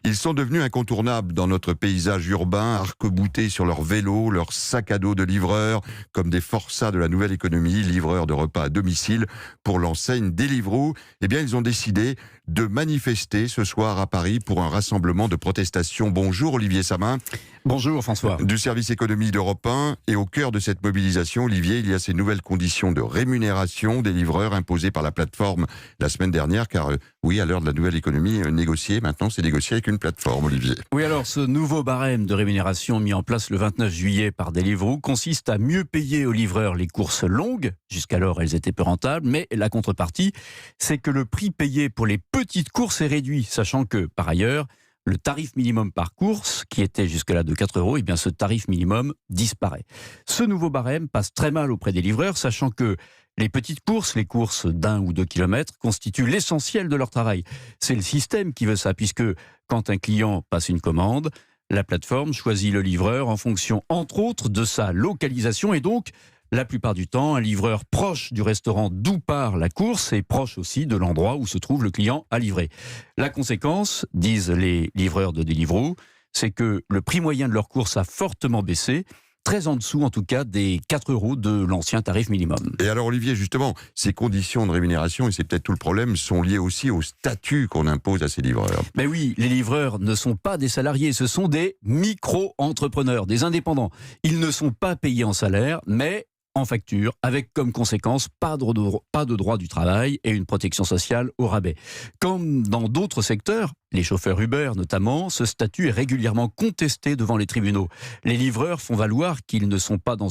Ils sont devenus incontournables dans notre paysage urbain, arc-boutés sur leurs vélos, leurs sacs à dos de livreurs, comme des forçats de la nouvelle économie, livreurs de repas à domicile pour l'enseigne Deliveroo. Eh bien, ils ont décidé de manifester ce soir à Paris pour un rassemblement de protestation. Bonjour Olivier Samin. Bonjour François. Du service économie d'Europe 1. Et au cœur de cette mobilisation, Olivier, il y a ces nouvelles conditions de rémunération des livreurs imposées par la plateforme la semaine dernière. Car oui, à l'heure de la nouvelle économie, négocier maintenant, c'est négocier avec une plateforme, Olivier. Oui, alors ce nouveau barème de rémunération mis en place le 29 juillet par Deliveroo consiste à mieux payer aux livreurs les courses longues. Jusqu'alors, elles étaient peu rentables. Mais la contrepartie, c'est que le prix payé pour les petites courses est réduit. Sachant que, par ailleurs, le tarif minimum par course, qui était jusque-là de 4 €, eh bien ce tarif minimum disparaît. Ce nouveau barème passe très mal auprès des livreurs, sachant que les petites courses, les courses d'1 ou 2 kilomètres, constituent l'essentiel de leur travail. C'est le système qui veut ça, puisque quand un client passe une commande, la plateforme choisit le livreur en fonction, entre autres, de sa localisation et donc, la plupart du temps, un livreur proche du restaurant d'où part la course et proche aussi de l'endroit où se trouve le client à livrer. La conséquence, disent les livreurs de Deliveroo, c'est que le prix moyen de leur course a fortement baissé, très en dessous en tout cas des 4 € de l'ancien tarif minimum. Et alors Olivier, justement, ces conditions de rémunération, et c'est peut-être tout le problème, sont liées aussi au statut qu'on impose à ces livreurs. Mais oui, les livreurs ne sont pas des salariés, ce sont des micro-entrepreneurs, des indépendants. Ils ne sont pas payés en salaire, mais en facture, avec comme conséquence pas de droit du travail et une protection sociale au rabais. Comme dans d'autres secteurs, les chauffeurs Uber notamment, ce statut est régulièrement contesté devant les tribunaux. Les livreurs font valoir qu'ils sont dans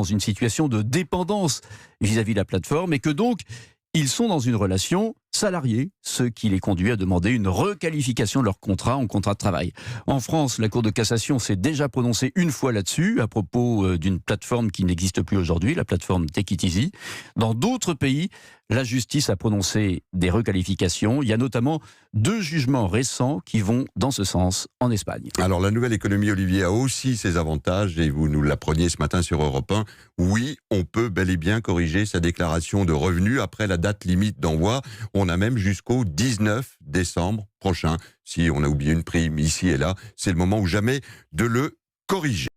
une situation de dépendance vis-à-vis de la plateforme et que donc ils sont dans une relation salariée, ce qui les conduit à demander une requalification de leur contrat en contrat de travail. En France, la Cour de cassation s'est déjà prononcée une fois là-dessus, à propos d'une plateforme qui n'existe plus aujourd'hui, la plateforme Take It Easy. Dans d'autres pays, la justice a prononcé des requalifications. Il y a notamment 2 jugements récents qui vont dans ce sens en Espagne. Alors la nouvelle économie, Olivier, a aussi ses avantages, et vous nous l'appreniez ce matin sur Europe 1. Oui, on peut bel et bien corriger sa déclaration de revenus après la date limite d'envoi. On a même jusqu'au 19 décembre prochain. Si on a oublié une prime ici et là, c'est le moment ou jamais de le corriger.